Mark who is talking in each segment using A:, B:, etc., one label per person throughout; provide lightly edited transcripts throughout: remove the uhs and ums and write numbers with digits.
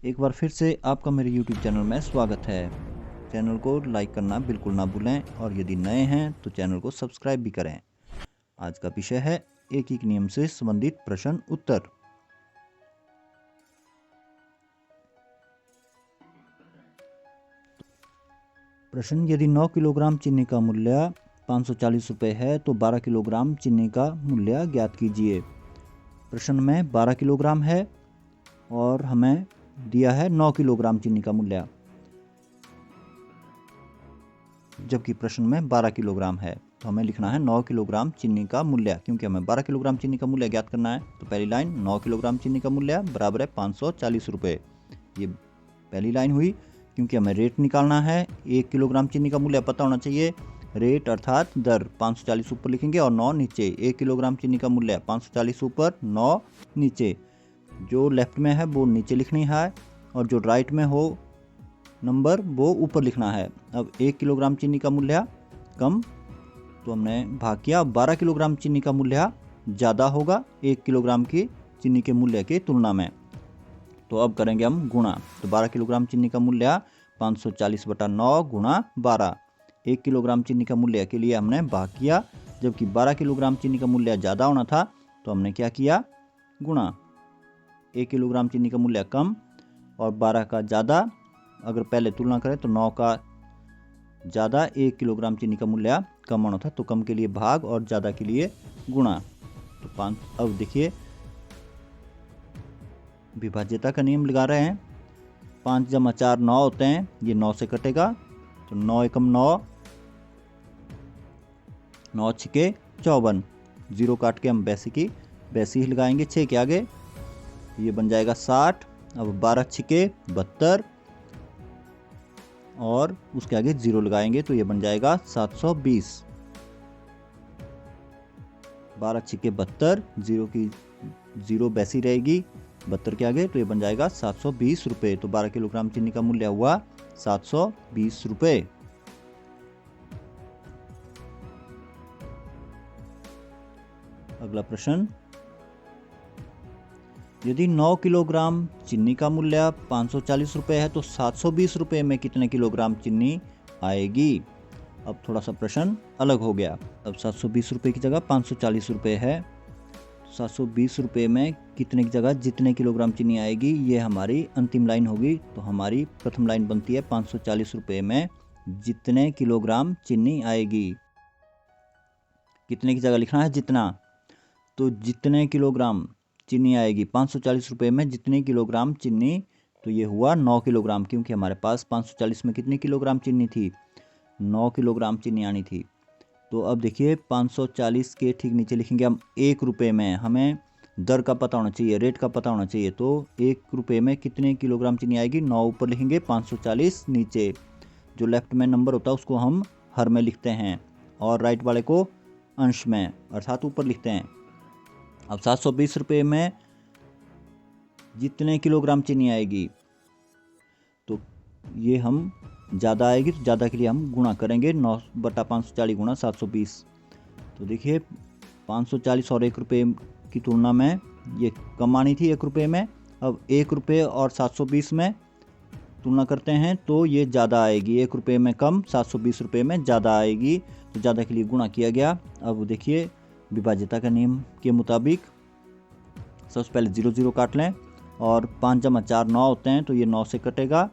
A: एक बार फिर से आपका मेरे YouTube चैनल में स्वागत है। चैनल को लाइक करना बिल्कुल ना भूलें और यदि नए हैं तो चैनल को सब्सक्राइब भी करें। आज का विषय है एक नियम से संबंधित प्रश्न उत्तर। प्रश्न, यदि 9 किलोग्राम चीनी का मूल्य 540 रुपये है तो 12 किलोग्राम चीनी का मूल्य ज्ञात कीजिए। प्रश्न में 12 किलोग्राम है और हमें दिया है 9 किलोग्राम चीनी का मूल्य, जबकि प्रश्न में 12 किलोग्राम है। तो हमें लिखना है 9 किलोग्राम चीनी का मूल्य, क्योंकि हमें 12 किलोग्राम चीनी का मूल्य ज्ञात करना है। तो पहली लाइन 9 किलोग्राम चीनी का मूल्य बराबर है 540 रुपये। ये पहली लाइन हुई, क्योंकि हमें रेट निकालना है। 1 किलोग्राम चीनी का मूल्य पता होना चाहिए। रेट अर्थात दर 540 ऊपर लिखेंगे और 9 नीचे। 1 किलोग्राम चीनी का मूल्य 540 ऊपर 9 नीचे। जो लेफ्ट में है वो नीचे लिखनी है और जो राइट में हो नंबर वो ऊपर लिखना है। अब 1 किलोग्राम चीनी का मूल्य कम, तो हमने भाग किया। 12 किलोग्राम चीनी का मूल्य ज़्यादा होगा 1 किलोग्राम की चीनी के मूल्य की तुलना में। तो अब करेंगे हम गुणा। तो 12 किलोग्राम चीनी का मूल्य 540/9 गुणा 12। 1 किलोग्राम चीनी का मूल्य के लिए हमने भाग किया, जबकि 12 किलोग्राम चीनी का मूल्य ज़्यादा होना था तो हमने क्या किया, गुणा। 1 किलोग्राम चीनी का मूल्य कम और 12 का ज़्यादा। अगर पहले तुलना करें तो 9 का ज़्यादा 1 किलोग्राम चीनी का मूल्य कम होना था, तो कम के लिए भाग और ज़्यादा के लिए गुणा। तो 5। अब देखिए विभाज्यता का नियम लगा रहे हैं। 5 जमा 4 9 होते हैं, ये 9 से कटेगा तो 9 एकम 9, 9 छिके 54। 0 काट के हम वैसे की वैसे ही लगाएंगे 6 के आगे, ये बन जाएगा 60। अब 12 छिके 72 और उसके आगे 0 लगाएंगे तो ये बन जाएगा 720। 12 छिके 72, 0 की 0 वैसी रहेगी 72 के आगे, तो ये बन जाएगा 720 रुपये। तो 12 किलोग्राम चीनी का मूल्य हुआ 720 रुपये। अगला प्रश्न, यदि 9 किलोग्राम चीनी का मूल्य 540 रुपये है तो 720 रुपये में कितने किलोग्राम चीनी आएगी। अब थोड़ा सा प्रश्न अलग हो गया। अब 720 रुपये की जगह 540 रुपये है, 720 रुपये में कितने की जगह जितने किलोग्राम चीनी आएगी, ये हमारी अंतिम लाइन होगी। तो हमारी प्रथम लाइन बनती है 540 रुपये में जितने किलोग्राम चीनी आएगी। कितने की जगह लिखना है जितना, तो जितने किलोग्राम चीनी आएगी 540 रुपये में जितने किलोग्राम चीनी, तो ये हुआ 9 किलोग्राम, क्योंकि हमारे पास 540 में कितनी किलोग्राम चीनी थी, 9 किलोग्राम चीनी आनी थी। तो अब देखिए 540 के ठीक नीचे लिखेंगे हम 1 रुपये में। हमें दर का पता होना चाहिए, रेट का पता होना चाहिए। तो 1 रुपये में कितने किलोग्राम चीनी आएगी, 9 ऊपर लिखेंगे 540 नीचे। जो लेफ्ट में नंबर होता है उसको हम हर में लिखते हैं और राइट वाले को अंश में अर्थात ऊपर लिखते हैं। अब 720 रुपये में जितने किलोग्राम चीनी आएगी, तो ये हम ज़्यादा आएगी तो ज़्यादा के लिए हम गुणा करेंगे 9/540 गुणा 720। तो देखिए 540 और 1 रुपये की तुलना में ये कम आनी थी 1 रुपये में। अब 1 रुपये और 720 में तुलना करते हैं तो ये ज़्यादा आएगी, 1 रुपये में कम 720 रुपये में ज़्यादा आएगी, तो ज़्यादा के लिए गुणा किया गया। अब देखिए विभाज्यता का नियम के मुताबिक सबसे पहले 0 0 काट लें और 5 जमा 4 9 होते हैं, तो ये 9 से कटेगा।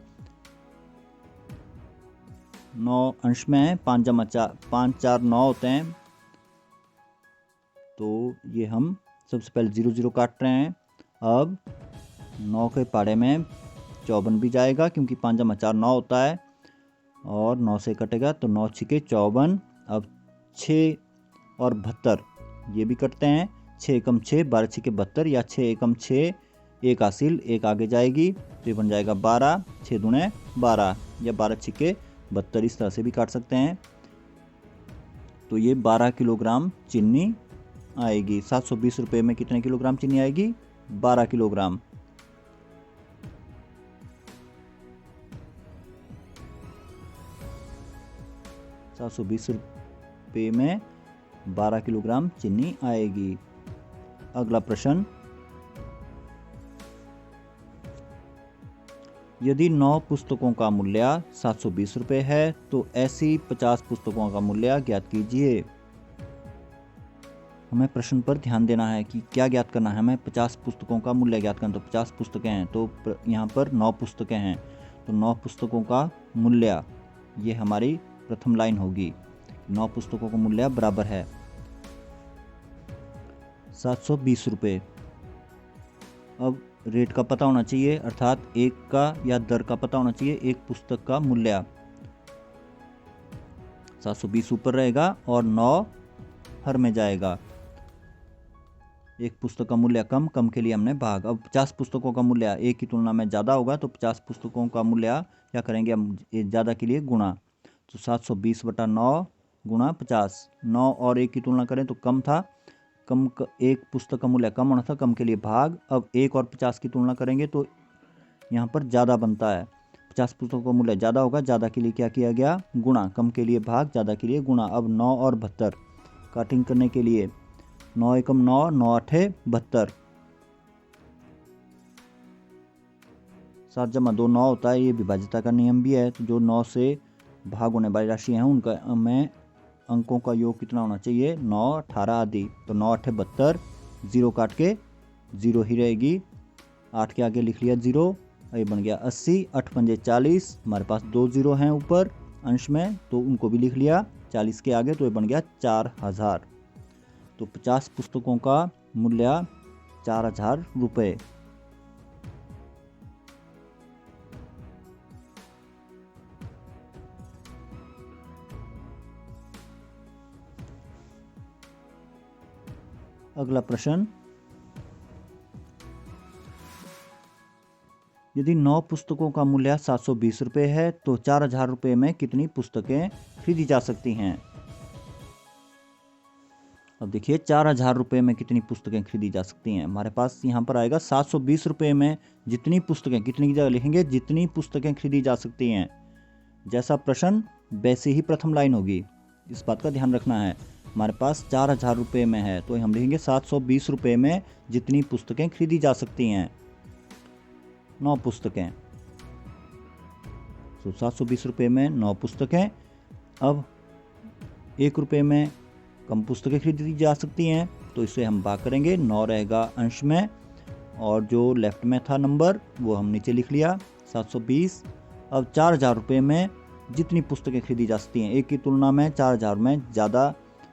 A: 9 अंश में है, 5 जमा 4 5 4 9 होते हैं, तो ये हम सबसे पहले 0 0 काट रहे हैं। अब 9 के पाड़े में 54 भी जाएगा, क्योंकि 5 जमा 4 9 होता है और 9 से कटेगा तो 9 छिके 54। अब 6 और 72 ये भी कटते हैं, 6 एकम 6 12 छिके 72 या 6 एकम 6 एक हासिल एक आगे जाएगी, तो ये बन जाएगा 12, 6 दूने 12 या 12 छिके 72, इस तरह से भी काट सकते हैं। तो ये 12 किलोग्राम चीनी आएगी। 720 रुपये में कितने किलोग्राम चीनी आएगी, 12 किलोग्राम। ₹720 में 12 किलोग्राम चीनी आएगी। अगला प्रश्न, यदि 9 पुस्तकों का मूल्य 720 रुपये है तो ऐसी 50 पुस्तकों का मूल्य ज्ञात कीजिए। हमें प्रश्न पर ध्यान देना है कि क्या ज्ञात करना है। हमें 50 पुस्तकों का मूल्य ज्ञात करना, तो 50 पुस्तकें हैं तो यहाँ पर 9 पुस्तकें हैं, तो 9 पुस्तकों का मूल्य, ये हमारी प्रथम लाइन होगी। 9 पुस्तकों का मूल्य बराबर है 720 रुपये। अब रेट का पता होना चाहिए, अर्थात एक का या दर का पता होना चाहिए। एक पुस्तक का मूल्य 720 ऊपर रहेगा और 9 हर में जाएगा। एक पुस्तक का मूल्य कम, कम के लिए हमने भाग। अब 50 पुस्तकों का मूल्य एक की तुलना में ज़्यादा होगा, तो 50 पुस्तकों का मूल्य क्या करेंगे हम, ज़्यादा के लिए गुणा। तो 720 बटा 9 गुणा 50। 9 और 1 की तुलना करें तो कम था, एक पुस्तक का मूल्य कम होना था, कम के लिए भाग। अब 1 और 50 की तुलना करेंगे तो यहाँ पर ज़्यादा बनता है। 50 पुस्तकों का मूल्य ज़्यादा होगा, ज़्यादा के लिए क्या किया गया, गुणा। कम के लिए भाग, ज़्यादा के लिए गुणा। अब 9 और 72 काटिंग करने के लिए 9 एकम 9, 9 अठे 72, 7 जमा 2 9 होता है। ये विभाज्यता का नियम भी है। तो जो 9 से भाग होने वाली राशि हैं उनका में अंकों का योग कितना होना चाहिए, 9 18 आदि। तो 9 अठे 72, 0 काट के 0 ही रहेगी, 8 के आगे लिख लिया 0, ये बन गया 80। 8 पंजे 40, हमारे पास 2 0 हैं ऊपर अंश में, तो उनको भी लिख लिया 40 के आगे, तो ये बन गया 4000। तो 50 पुस्तकों का मूल्य 4000 रुपये। अगला प्रश्न, यदि 9 पुस्तकों का मूल्य 720 रुपये है तो 4000 रुपये में कितनी पुस्तकें खरीदी जा सकती हैं। अब देखिए 4000 रुपये में कितनी पुस्तकें खरीदी जा सकती हैं। हमारे पास यहाँ पर आएगा 720 रुपये में जितनी पुस्तकें, कितनी की जगह लिखेंगे जितनी पुस्तकें खरीदी जा सकती हैं। जैसा प्रश्न वैसे ही प्रथम लाइन होगी, इस बात का ध्यान रखना है। हमारे पास 4000 रुपये में है तो हम लिखेंगे 720 रुपये में जितनी पुस्तकें खरीदी जा सकती हैं, 9 पुस्तकें। तो 720 रुपये में 9 पुस्तकें। अब 1 रुपये में कम पुस्तकें खरीदी जा सकती हैं, तो इसे हम भाग करेंगे, 9 रहेगा अंश में और जो लेफ्ट में था नंबर वो हम नीचे लिख लिया 720। अब 4000 रुपये में जितनी पुस्तकें खरीदी जा सकती हैं, एक की तुलना में 4000 में ज़्यादा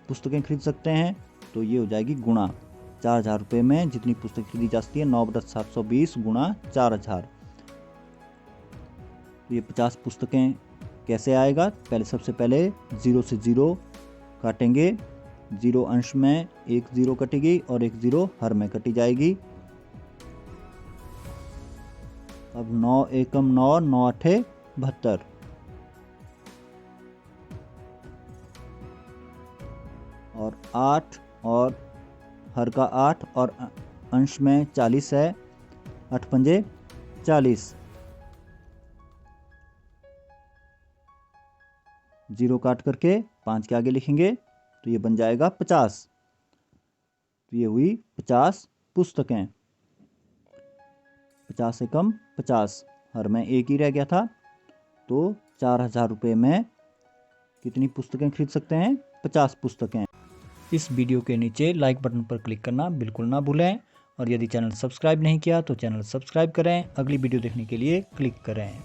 A: पुस्तकें खरीद सकते हैं, तो ये हो जाएगी गुणा। 4000 रुपये में जितनी पुस्तकें खरीदी जा सकती है 9/720 गुणा 4000। तो ये 50 पुस्तकें कैसे आएगा, पहले सबसे पहले 0 से 0 काटेंगे, 0 अंश में 1 0 कटेगी और 1 0 हर में कटी जाएगी। अब 9 एकम 9, 9 अठे 72, और 8 और हर का 8 और अंश में 40 है, 8 पंजे 40, 0 काट करके 5 के आगे लिखेंगे तो ये बन जाएगा 50। तो ये हुई 50 पुस्तकें। 50 एकम 50, हर में 1 ही रह गया था, तो 4000 रुपये में कितनी पुस्तकें खरीद सकते हैं, 50 पुस्तकें। इस वीडियो के नीचे लाइक बटन पर क्लिक करना बिल्कुल ना भूलें, और यदि चैनल सब्सक्राइब नहीं किया तो चैनल सब्सक्राइब करें। अगली वीडियो देखने के लिए क्लिक करें।